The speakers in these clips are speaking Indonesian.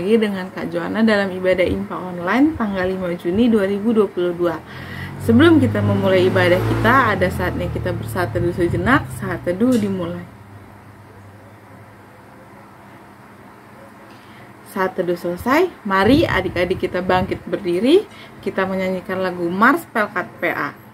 lagi dengan Kak Joanna dalam ibadah IMPA online tanggal 5 Juni 2022. Sebelum kita memulai ibadah kita, ada saatnya kita bersaat teduh sejenak. Saat teduh dimulai. Saat teduh selesai, mari adik-adik kita bangkit berdiri. Kita menyanyikan lagu Mars Pelkat PA.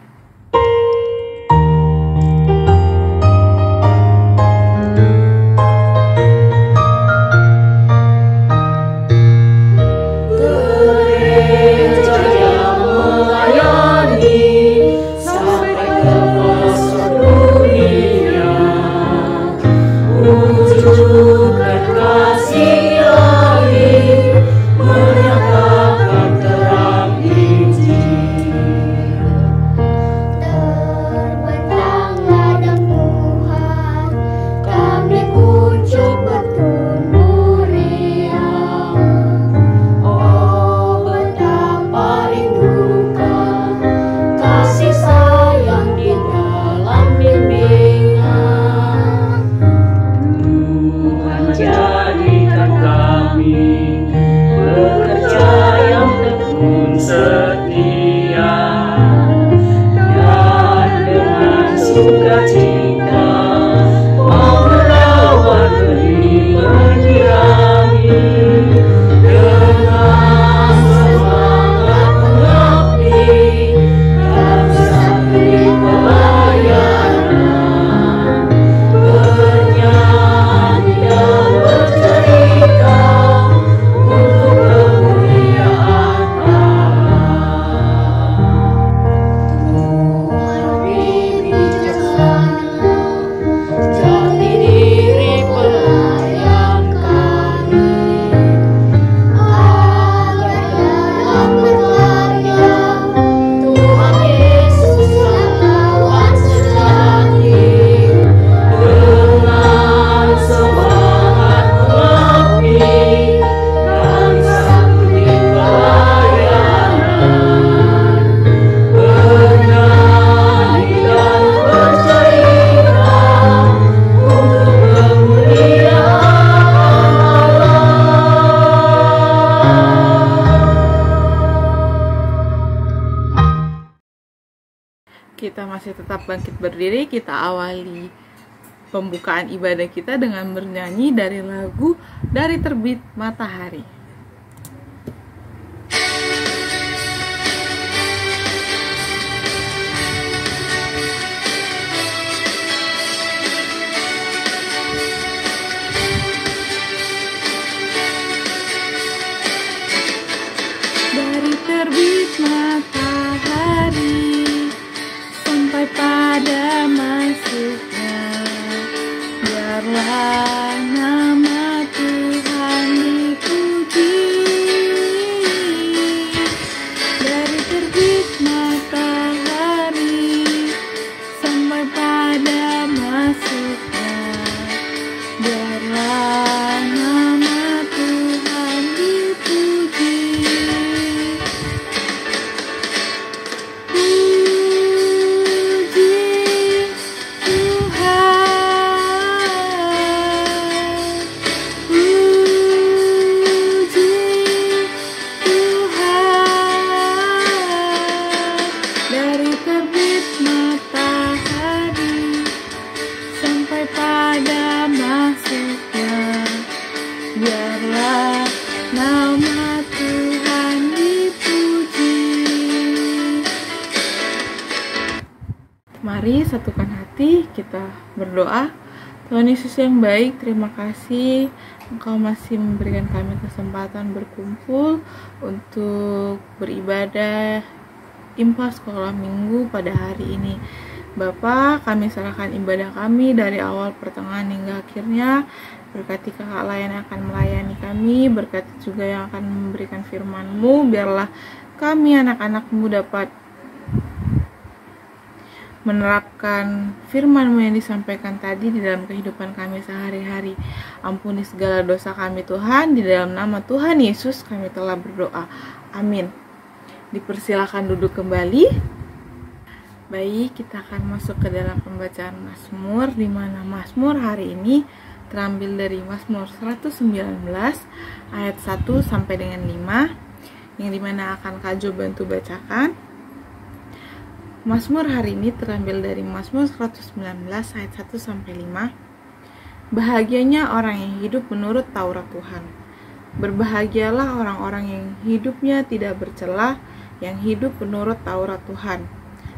Kita masih tetap bangkit berdiri. Kita awali pembukaan ibadah kita dengan bernyanyi dari lagu Dari Terbit Matahari. Dari terbit matahari sampai pada masuknya, biarlah nama Tuhan dipuji. Dari terbit matahari sampai pada masuknya, biarlah nama Tuhan dipuji. Biarlah nama Tuhan dipuji. Mari satukan hati, kita berdoa. Tuhan Yesus yang baik, terima kasih Engkau masih memberikan kami kesempatan berkumpul untuk beribadah IMPA Sekolah Minggu pada hari ini. Bapa, kami serahkan ibadah kami dari awal, pertengahan hingga akhirnya. Berkati kakak lain yang akan melayani kami, berkati juga yang akan memberikan firman-Mu. Biarlah kami anak-anak-Mu dapat menerapkan firman-Mu yang disampaikan tadi di dalam kehidupan kami sehari-hari. Ampuni segala dosa kami Tuhan, di dalam nama Tuhan Yesus kami telah berdoa. Amin. Dipersilakan duduk kembali. Baik, kita akan masuk ke dalam pembacaan Mazmur, di mana Mazmur hari ini terambil dari Mazmur 119 ayat 1 sampai dengan 5, yang dimana akan Kak Jo bantu bacakan. Mazmur hari ini terambil dari Mazmur 119 ayat 1 sampai 5. Bahagianya orang yang hidup menurut Taurat Tuhan. Berbahagialah orang-orang yang hidupnya tidak bercela, yang hidup menurut Taurat Tuhan.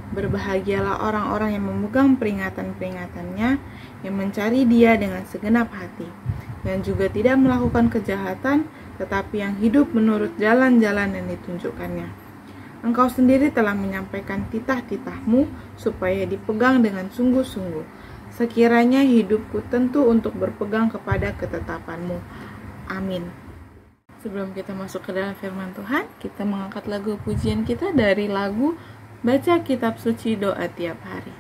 Berbahagialah orang-orang yang memegang peringatan-peringatannya, yang mencari Dia dengan segenap hati, yang juga tidak melakukan kejahatan, tetapi yang hidup menurut jalan-jalan yang ditunjukkannya. Engkau sendiri telah menyampaikan titah-titahmu supaya dipegang dengan sungguh-sungguh. Sekiranya hidupku tentu untuk berpegang kepada ketetapanmu. Amin. Sebelum kita masuk ke dalam firman Tuhan, kita mengangkat lagu pujian kita dari lagu Baca Kitab Suci Doa Tiap Hari.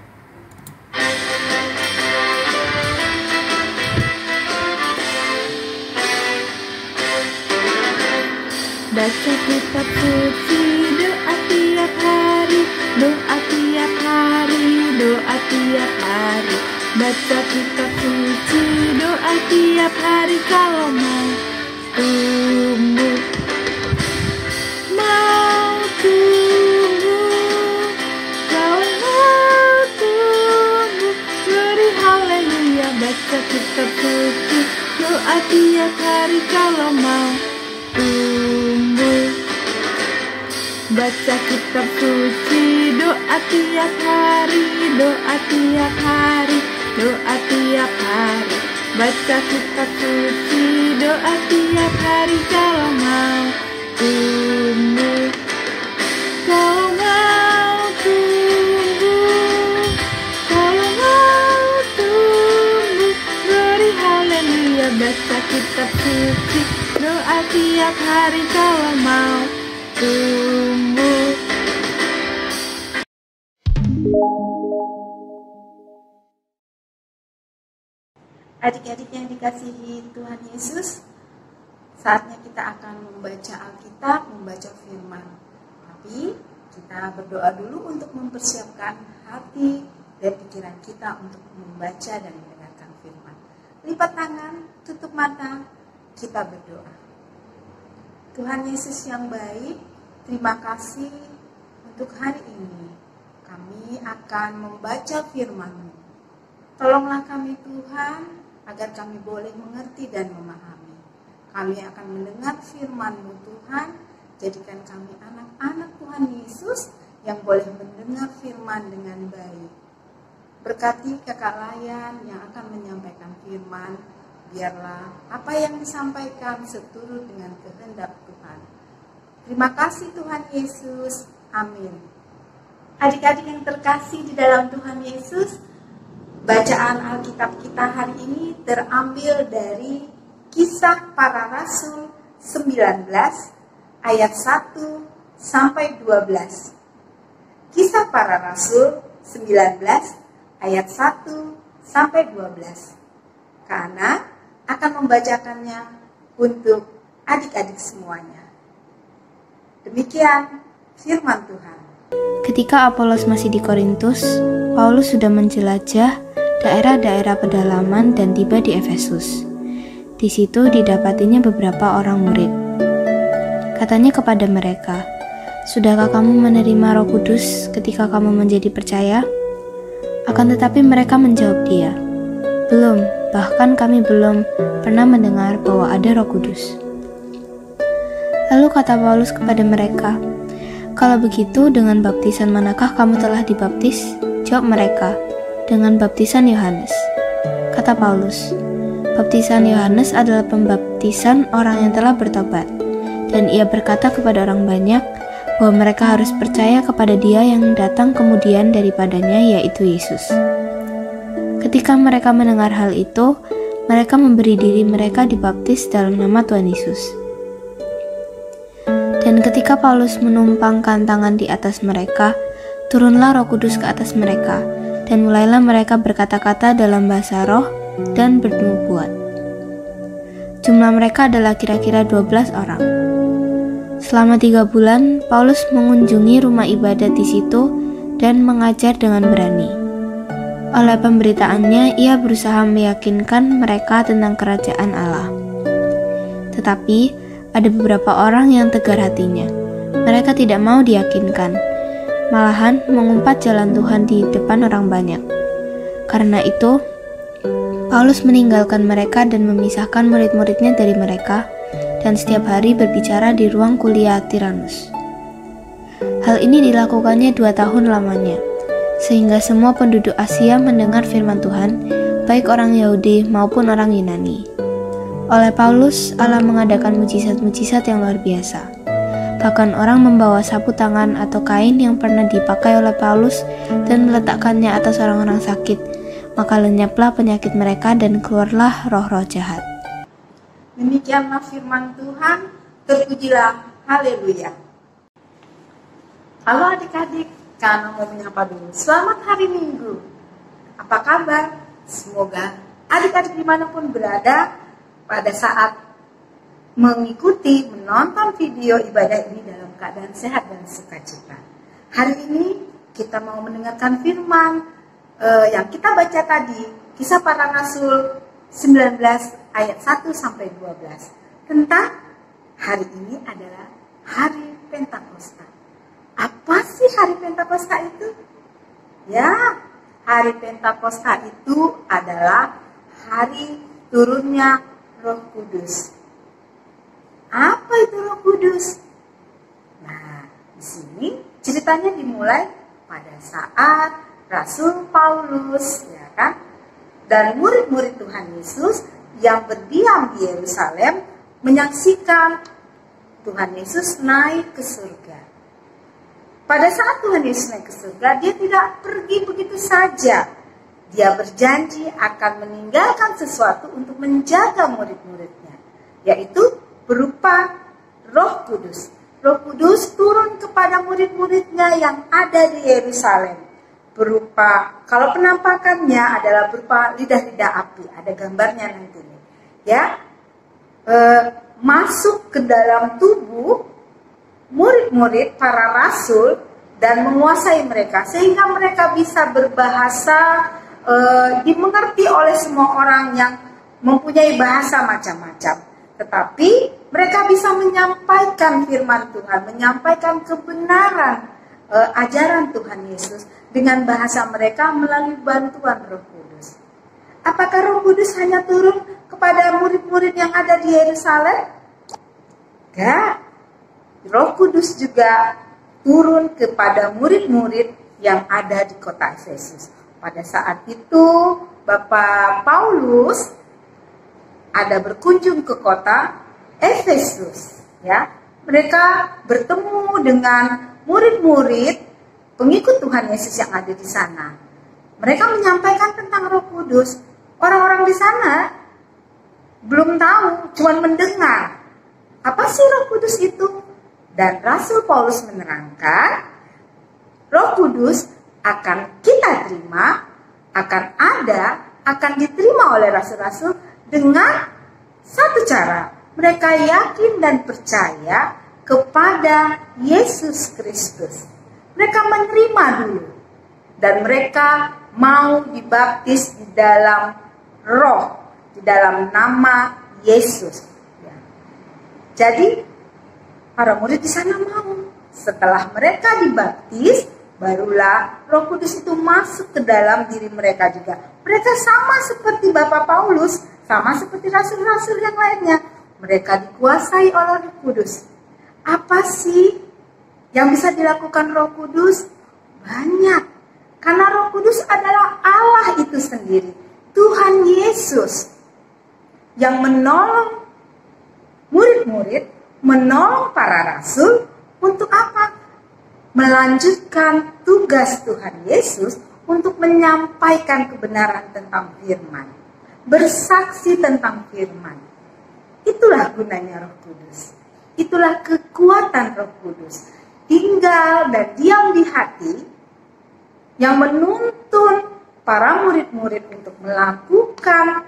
Baca kitab suci, doa tiap hari, doa tiap hari, doa tiap hari. Baca kitab suci, doa tiap hari kalau mau tumbuh. Mau tumbuh, kau mau tumbuh, beri haleluya. Baca kitab suci, doa tiap hari kalau mau tumbuh. Baca kitab suci, doa tiap hari, doa tiap hari, doa tiap hari. Baca kitab suci, doa tiap hari kalau mau tumbuh. Kau mau tumbuh, kalau mau tumbuh, beri haleluya. Baca kitab suci, doa tiap hari kalau mau tumbuh. Adik-adik yang dikasihi Tuhan Yesus, saatnya kita akan membaca Alkitab, membaca firman. Tapi kita berdoa dulu untuk mempersiapkan hati dan pikiran kita untuk membaca dan mendengarkan firman. Lipat tangan, tutup mata, kita berdoa. Tuhan Yesus yang baik, terima kasih untuk hari ini. Kami akan membaca firman-Mu. Tolonglah kami Tuhan, agar kami boleh mengerti dan memahami. Kami akan mendengar firman-Mu Tuhan, jadikan kami anak-anak Tuhan Yesus yang boleh mendengar firman dengan baik. Berkati Kakak Layan yang akan menyampaikan firman, biarlah apa yang disampaikan seturut dengan kehendak Tuhan. Terima kasih Tuhan Yesus. Amin. Adik-adik yang terkasih di dalam Tuhan Yesus, bacaan Alkitab kita hari ini terambil dari Kisah Para Rasul 19 ayat 1 sampai 12. Kisah Para Rasul 19 ayat 1 sampai 12. Karena akan membacakannya untuk adik-adik semuanya. Demikian firman Tuhan. Ketika Apolos masih di Korintus, Paulus sudah menjelajah daerah-daerah pedalaman dan tiba di Efesus. Di situ didapatinya beberapa orang murid. Katanya kepada mereka, "Sudahkah kamu menerima Roh Kudus ketika kamu menjadi percaya?" Akan tetapi mereka menjawab dia, "Belum, bahkan kami belum pernah mendengar bahwa ada Roh Kudus." Lalu kata Paulus kepada mereka, "Kalau begitu, dengan baptisan manakah kamu telah dibaptis?" Jawab mereka, "Dengan baptisan Yohanes." Kata Paulus, "Baptisan Yohanes adalah pembaptisan orang yang telah bertobat." Dan ia berkata kepada orang banyak bahwa mereka harus percaya kepada Dia yang datang kemudian daripadanya, yaitu Yesus. Ketika mereka mendengar hal itu, mereka memberi diri mereka dibaptis dalam nama Tuhan Yesus. Dan ketika Paulus menumpangkan tangan di atas mereka, turunlah Roh Kudus ke atas mereka, dan mulailah mereka berkata-kata dalam bahasa roh dan bernubuat. Jumlah mereka adalah kira-kira 12 orang. Selama 3 bulan, Paulus mengunjungi rumah ibadat di situ dan mengajar dengan berani. Oleh pemberitaannya, ia berusaha meyakinkan mereka tentang kerajaan Allah. Tetapi, ada beberapa orang yang tegar hatinya. Mereka tidak mau diyakinkan, malahan mengumpat jalan Tuhan di depan orang banyak. Karena itu, Paulus meninggalkan mereka dan memisahkan murid-muridnya dari mereka, dan setiap hari berbicara di ruang kuliah Tiranus. Hal ini dilakukannya 2 tahun lamanya, sehingga semua penduduk Asia mendengar firman Tuhan, baik orang Yahudi maupun orang Yunani. Oleh Paulus, Allah mengadakan mujizat-mujizat yang luar biasa. Bahkan orang membawa sapu tangan atau kain yang pernah dipakai oleh Paulus dan meletakkannya atas orang-orang sakit, maka lenyaplah penyakit mereka dan keluarlah roh-roh jahat. Demikianlah firman Tuhan, terpujilah, haleluya. Halo adik-adik, Kana mau menyapa dulu. Selamat hari Minggu. Apa kabar? Semoga adik-adik dimanapun berada pada saat mengikuti, menonton video ibadah ini dalam keadaan sehat dan sukacita. Hari ini kita mau mendengarkan firman yang kita baca tadi, Kisah Para Rasul 19 ayat 1 sampai 12, tentang hari ini adalah hari Pentakosta. Apa sih hari Pentakosta itu? Ya, hari Pentakosta itu adalah hari turunnya Roh Kudus. Apa itu Roh Kudus? Nah, di sini ceritanya dimulai pada saat Rasul Paulus, ya kan, dan murid-murid Tuhan Yesus yang berdiam di Yerusalem menyaksikan Tuhan Yesus naik ke surga. Pada saat Tuhan Yesus naik ke surga, dia tidak pergi begitu saja. Dia berjanji akan meninggalkan sesuatu untuk menjaga murid-muridnya, yaitu berupa Roh Kudus. Roh Kudus turun kepada murid-muridnya yang ada di Yerusalem. Berupa, kalau penampakannya adalah berupa lidah-lidah api, ada gambarnya nanti. Ya, masuk ke dalam tubuh murid-murid para rasul dan menguasai mereka, sehingga mereka bisa berbahasa, dimengerti oleh semua orang yang mempunyai bahasa macam-macam. Tetapi mereka bisa menyampaikan firman Tuhan, menyampaikan kebenaran ajaran Tuhan Yesus dengan bahasa mereka melalui bantuan Roh Kudus. Apakah Roh Kudus hanya turun kepada murid-murid yang ada di Yerusalem? Enggak. Roh Kudus juga turun kepada murid-murid yang ada di kota Efesus. Pada saat itu, Bapak Paulus ada berkunjung ke kota Efesus. Ya, mereka bertemu dengan murid-murid pengikut Tuhan Yesus yang ada di sana. Mereka menyampaikan tentang Roh Kudus. Orang-orang di sana belum tahu, cuma mendengar. Apa sih Roh Kudus itu? Dan Rasul Paulus menerangkan, Roh Kudus akan kita terima, akan diterima oleh rasul-rasul dengan satu cara. Mereka yakin dan percaya kepada Yesus Kristus. Mereka menerima dulu. Dan mereka mau dibaptis di dalam roh, di dalam nama Yesus. Ya. Jadi, para murid di sana mau. Setelah mereka dibaptis, barulah Roh Kudus itu masuk ke dalam diri mereka juga. Mereka sama seperti Bapak Paulus, sama seperti rasul-rasul yang lainnya. Mereka dikuasai oleh Roh Kudus. Apa sih yang bisa dilakukan Roh Kudus? Banyak. Karena Roh Kudus adalah Allah itu sendiri. Tuhan Yesus yang menolong murid-murid, menolong para rasul untuk apa? Melanjutkan tugas Tuhan Yesus untuk menyampaikan kebenaran tentang firman. Bersaksi tentang firman. Itulah gunanya Roh Kudus. Itulah kekuatan Roh Kudus. Tinggal dan diam di hati yang menuntun para murid-murid untuk melakukan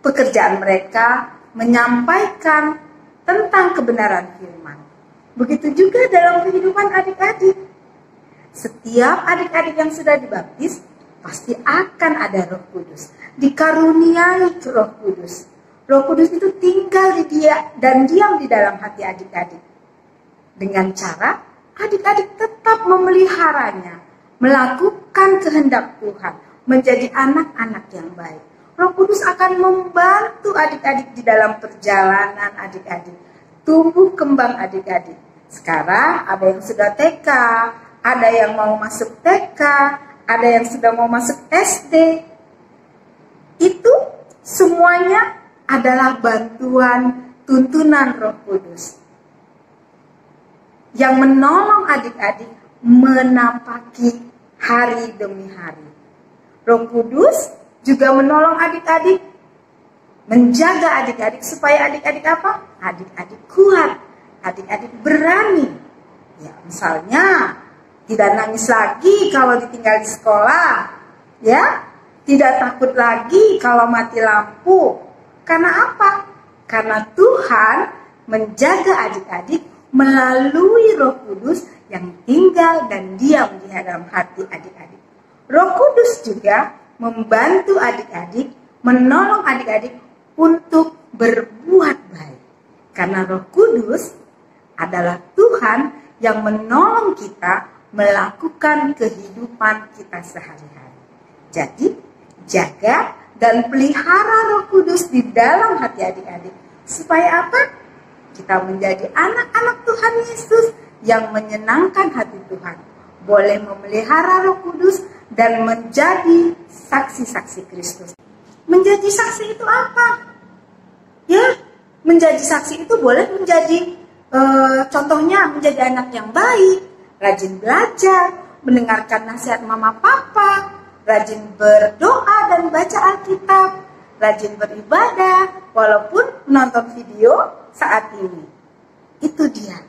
pekerjaan mereka, menyampaikan tentang kebenaran firman. Begitu juga dalam kehidupan adik-adik. Setiap adik-adik yang sudah dibaptis, pasti akan ada Roh Kudus. Dikaruniai Roh Kudus. Roh Kudus itu tinggal di dia dan diam di dalam hati adik-adik. Dengan cara adik-adik tetap memeliharanya, melakukan kehendak Tuhan, menjadi anak-anak yang baik. Roh Kudus akan membantu adik-adik di dalam perjalanan adik-adik, tumbuh kembang adik-adik. Sekarang ada yang sudah TK, ada yang mau masuk TK, ada yang sudah mau masuk SD. Itu semuanya adalah bantuan tuntunan Roh Kudus yang menolong adik-adik menapaki hari demi hari. Roh Kudus juga menolong adik-adik, menjaga adik-adik supaya adik-adik apa? Adik-adik kuat, adik-adik berani. Ya, misalnya tidak nangis lagi kalau ditinggal di sekolah, ya, tidak takut lagi kalau mati lampu. Karena apa? Karena Tuhan menjaga adik-adik melalui Roh Kudus yang tinggal dan diam di dalam hati adik-adik. Roh Kudus juga membantu adik-adik, menolong adik-adik untuk berbuat baik. Karena Roh Kudus adalah Tuhan yang menolong kita melakukan kehidupan kita sehari-hari. Jadi, jaga dan pelihara Roh Kudus di dalam hati adik-adik. Supaya apa? Kita menjadi anak-anak Tuhan Yesus yang menyenangkan hati Tuhan. Boleh memelihara Roh Kudus dan menjadi saksi-saksi Kristus. Menjadi saksi itu apa? Ya, menjadi saksi itu boleh menjadi contohnya menjadi anak yang baik, rajin belajar, mendengarkan nasihat mama papa, rajin berdoa dan baca Alkitab, rajin beribadah walaupun menonton video saat ini. Itu dia,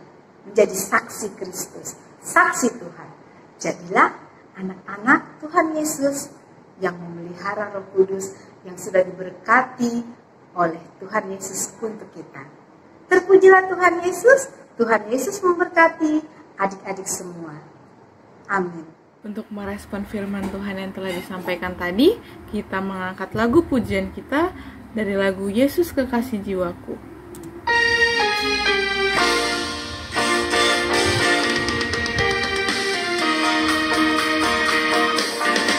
menjadi saksi Kristus, saksi Tuhan. Jadilah anak-anak Tuhan Yesus yang memelihara Roh Kudus yang sudah diberkati oleh Tuhan Yesus untuk kita. Terpujilah Tuhan Yesus. Tuhan Yesus memberkati adik-adik semua. Amin. Untuk merespon firman Tuhan yang telah disampaikan tadi, kita mengangkat lagu pujian kita dari lagu Yesus Kekasih Jiwaku.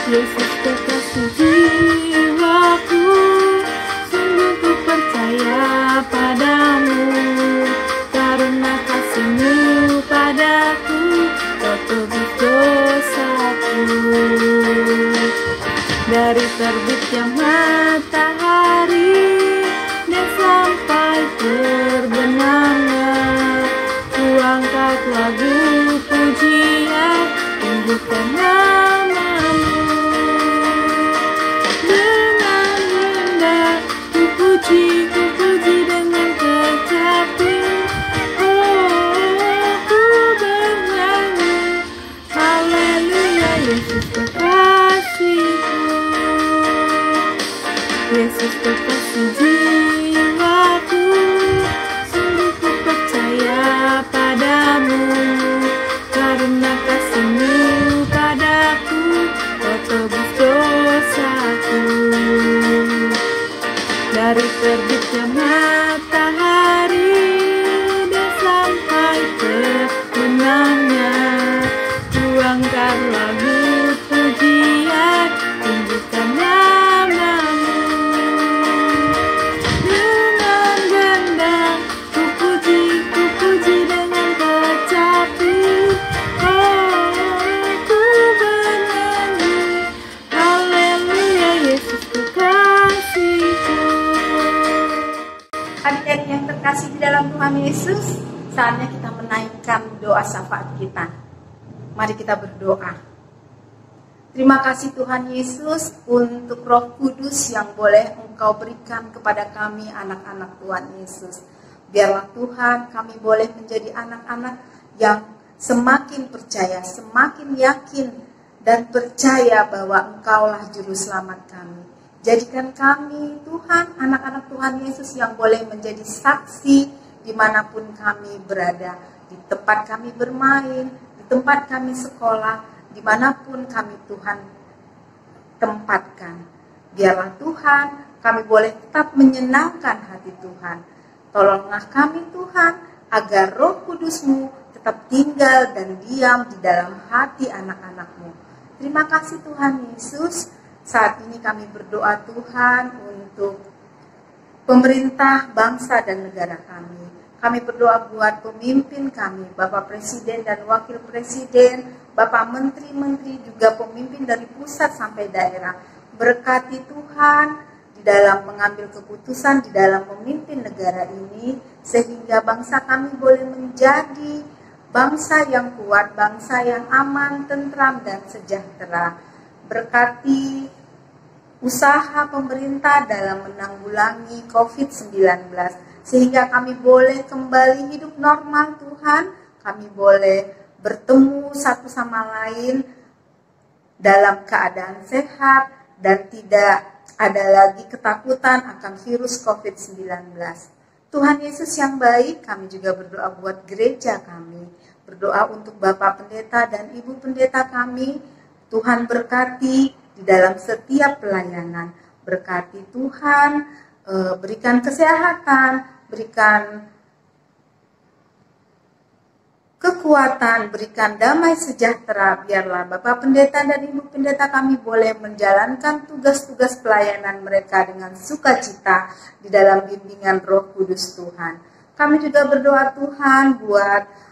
Yesus kekasih jiwaku, sungguh ku percaya padamu, karena kasih-Mu padaku, Kau tebus dosaku. Dari terbitnya matahari dan sampai terbenamnya, ku angkat lagu pujian, tinggikan nama-Mu. Ku puji dengan kecapi, oh ku bernyanyi, haleluya Yesus kekasihku. Yesus kekasih jiwaku, sungguh ku percaya padamu, karena kasih-Mu padaku, Kau tebus dosaku. Dari terbitnya matahari dan sampai terbenamnya, ku angkat lagu pujian, tinggikan nama-Mu. Dengan gendang ku puji dengan kecapi, oh ku bernyanyi, haleluya Yesus kekasihku. Adik-adik yang terkasih di dalam Tuhan Yesus, saatnya kita menaikkan doa syafaat kita. Mari kita berdoa. Terima kasih Tuhan Yesus untuk Roh Kudus yang boleh Engkau berikan kepada kami anak-anak Tuhan Yesus. Biarlah Tuhan kami boleh menjadi anak-anak yang semakin percaya, semakin yakin dan percaya bahwa Engkaulah juru selamat kami. Jadikan kami Tuhan, anak-anak Tuhan Yesus yang boleh menjadi saksi dimanapun kami berada. Di tempat kami bermain, di tempat kami sekolah, dimanapun kami Tuhan tempatkan. Biarlah Tuhan, kami boleh tetap menyenangkan hati Tuhan. Tolonglah kami Tuhan, agar Roh Kudus-Mu tetap tinggal dan diam di dalam hati anak-anak-Mu. Terima kasih Tuhan Yesus. Saat ini kami berdoa Tuhan untuk pemerintah, bangsa dan negara kami. Kami berdoa buat pemimpin kami, Bapak Presiden dan Wakil Presiden, Bapak Menteri-Menteri, juga pemimpin dari pusat sampai daerah. Berkati Tuhan di dalam mengambil keputusan, di dalam memimpin negara ini, sehingga bangsa kami boleh menjadi bangsa yang kuat, bangsa yang aman, tentram, dan sejahtera. Berkati usaha pemerintah dalam menanggulangi COVID-19, sehingga kami boleh kembali hidup normal Tuhan, kami boleh bertemu satu sama lain dalam keadaan sehat dan tidak ada lagi ketakutan akan virus COVID-19. Tuhan Yesus yang baik, kami juga berdoa buat gereja kami, berdoa untuk Bapak Pendeta dan Ibu Pendeta kami. Tuhan berkati di dalam setiap pelayanan, berkati Tuhan, berikan kesehatan, berikan kekuatan, berikan damai sejahtera. Biarlah Bapak Pendeta dan Ibu Pendeta kami boleh menjalankan tugas-tugas pelayanan mereka dengan sukacita di dalam bimbingan Roh Kudus Tuhan. Kami juga berdoa Tuhan buat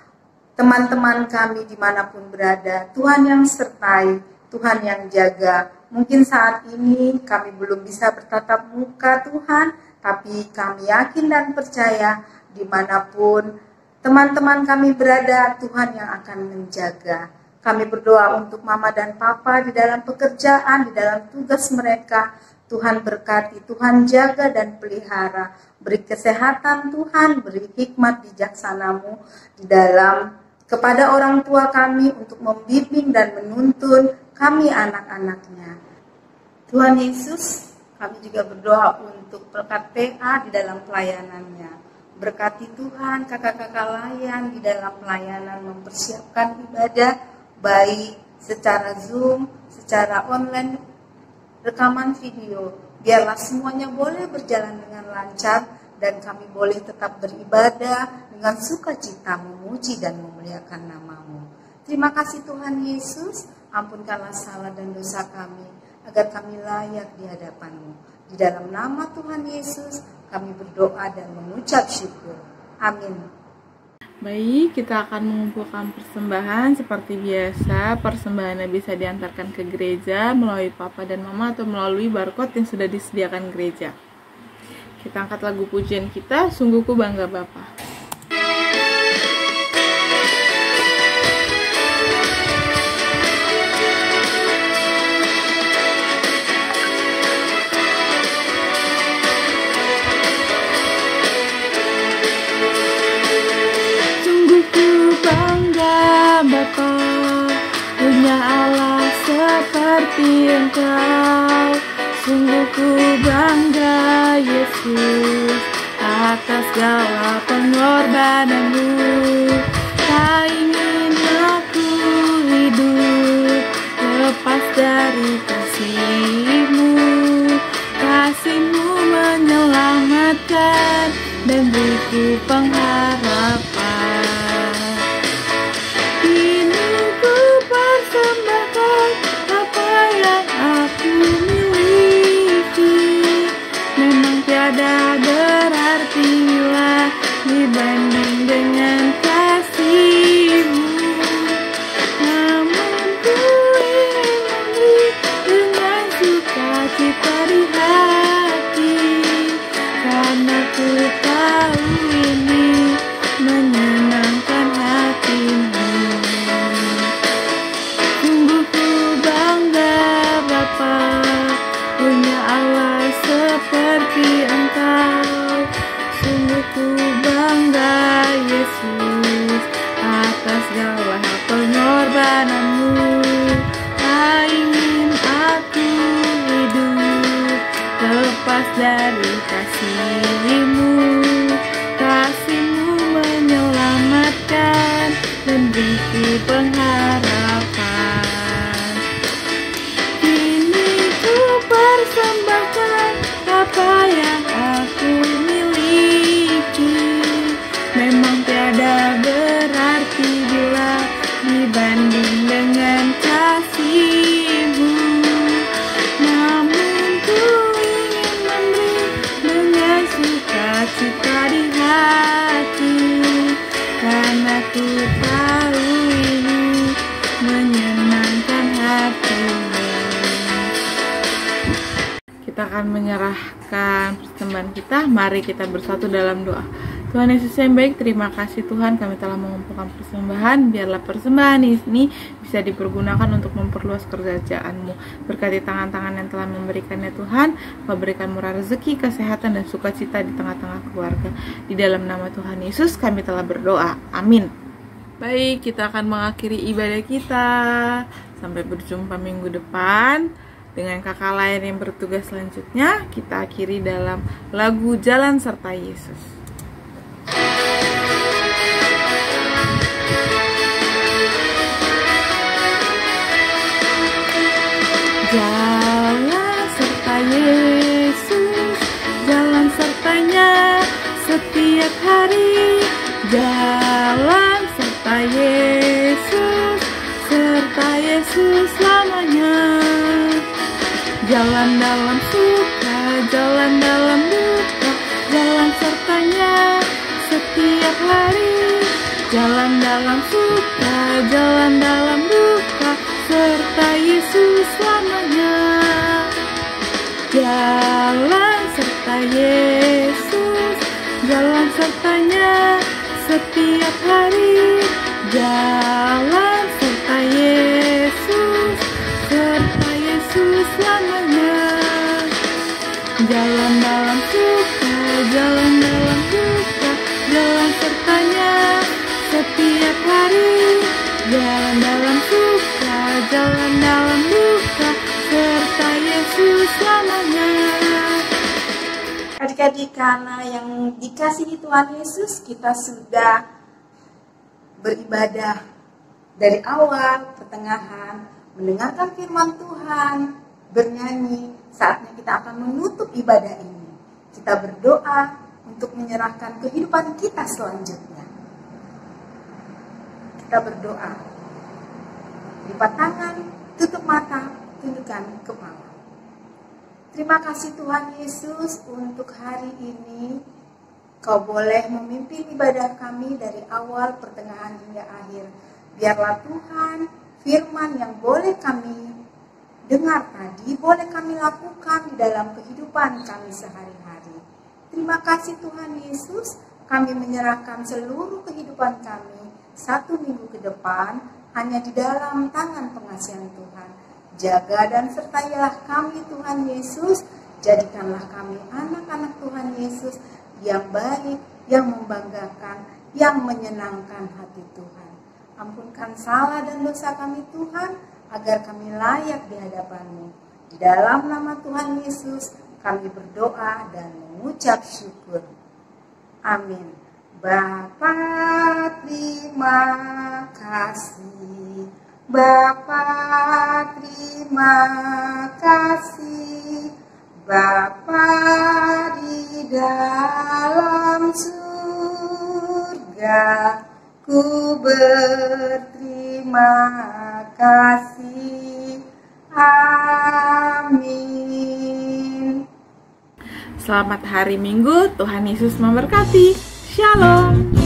teman-teman kami dimanapun berada. Tuhan yang sertai, Tuhan yang jaga. Mungkin saat ini kami belum bisa bertatap muka Tuhan, tapi kami yakin dan percaya dimanapun teman-teman kami berada, Tuhan yang akan menjaga. Kami berdoa untuk Mama dan Papa di dalam pekerjaan, di dalam tugas mereka. Tuhan berkati, Tuhan jaga dan pelihara. Beri kesehatan Tuhan, beri hikmat bijaksana-Mu di dalam kepada orang tua kami untuk membimbing dan menuntun kami anak-anaknya. Tuhan Yesus, kami juga berdoa untuk pelkat PA di dalam pelayanannya. Berkati Tuhan kakak-kakak layan di dalam pelayanan mempersiapkan ibadah, baik secara Zoom, secara online, rekaman video. Biarlah semuanya boleh berjalan dengan lancar dan kami boleh tetap beribadah dengan sukacita, memuji dan memuliakan nama-Mu. Terima kasih Tuhan Yesus, ampunkanlah salah dan dosa kami, agar kami layak di hadapan-Mu. Di dalam nama Tuhan Yesus, kami berdoa dan mengucap syukur. Amin. Baik, kita akan mengumpulkan persembahan seperti biasa. Persembahannya bisa diantarkan ke gereja melalui Papa dan Mama atau melalui barcode yang sudah disediakan gereja. Kita angkat lagu pujian kita, Sungguh Ku Bangga Bapa. Bapa, punya Allah seperti Engkau. Sungguh ku bangga Yesus atas segala pengorbanan-Mu. Tak ingin aku hidup lepas dari kasih-Mu. Kasih-Mu menyelamatkan dan beriku pengharapan. Tiada berartilah dibanding dengan kasih-Mu. Namun ku ingin memberi dengan sukacita di hati, karena ku tahu ini menyenangkan hati-Mu. Sungguh ku bangga Bapa, punya Allah seperti Engkau. Sungguh ku bangga Yesus atas segala pengorbanan-Mu. Tak ingin aku hidup lepas dari kasih-Mu. Kasih-Mu menyelamatkan dan beriku pengharapan. Kini persembahkan apa yang aku miliki. Memang tiada berarti bila dibanding dengan kasih-Mu. Namun ku ingin memberi dengan sukacita di hati, karena ku tahu ini menyenangkan hati-Mu. Kita akan menyerahkan persembahan kita. Mari kita bersatu dalam doa. Tuhan Yesus yang baik, terima kasih Tuhan, kami telah mengumpulkan persembahan. Biarlah persembahan ini bisa dipergunakan untuk memperluas kerajaan-Mu. Berkati tangan-tangan yang telah memberikannya Tuhan. Kau berikan murah rezeki, kesehatan, dan sukacita di tengah-tengah keluarga. Di dalam nama Tuhan Yesus kami telah berdoa. Amin. Baik, kita akan mengakhiri ibadah kita. Sampai berjumpa minggu depan dengan kakak lain yang bertugas selanjutnya. Kita akhiri dalam lagu Jalan Serta Yesus. Jalan serta Yesus, jalan sertanya setiap hari. Jalan serta Yesus selamanya. Jalan dalam suka, jalan dalam duka, jalan sertanya setiap hari. Jalan dalam suka, jalan dalam duka, serta Yesus selamanya. Jalan serta Yesus, jalan sertanya setiap hari. Jalan serta Yesus selamanya. Jalan dalam suka, jalan dalam duka, jalan sertanya setiap hari. Jalan dalam suka, jalan dalam duka, serta Yesus selamanya. Adik-adik, karena yang dikasihi Tuhan Yesus, kita sudah beribadah dari awal, pertengahan, mendengarkan firman Tuhan, bernyanyi. Saatnya kita akan menutup ibadah ini. Kita berdoa untuk menyerahkan kehidupan kita selanjutnya. Kita berdoa. Lipat tangan, tutup mata, tundukkan kepala. Terima kasih Tuhan Yesus untuk hari ini. Kau boleh memimpin ibadah kami dari awal, pertengahan, hingga akhir. Biarlah Tuhan, firman yang boleh kami dengar tadi, boleh kami lakukan di dalam kehidupan kami sehari-hari. Terima kasih Tuhan Yesus, kami menyerahkan seluruh kehidupan kami 1 minggu ke depan hanya di dalam tangan pengasihan Tuhan. Jaga dan sertailah kami Tuhan Yesus, jadikanlah kami anak-anak Tuhan Yesus yang baik, yang membanggakan, yang menyenangkan hati Tuhan. Ampunkan salah dan dosa kami Tuhan, agar kami layak di hadapan-Mu. Di dalam nama Tuhan Yesus, kami berdoa dan mengucap syukur. Amin. Bapa, terima kasih. Bapa, terima kasih. Bapa di dalam surga, ku berterima kasih. Amin. Selamat hari Minggu, Tuhan Yesus memberkati. Shalom.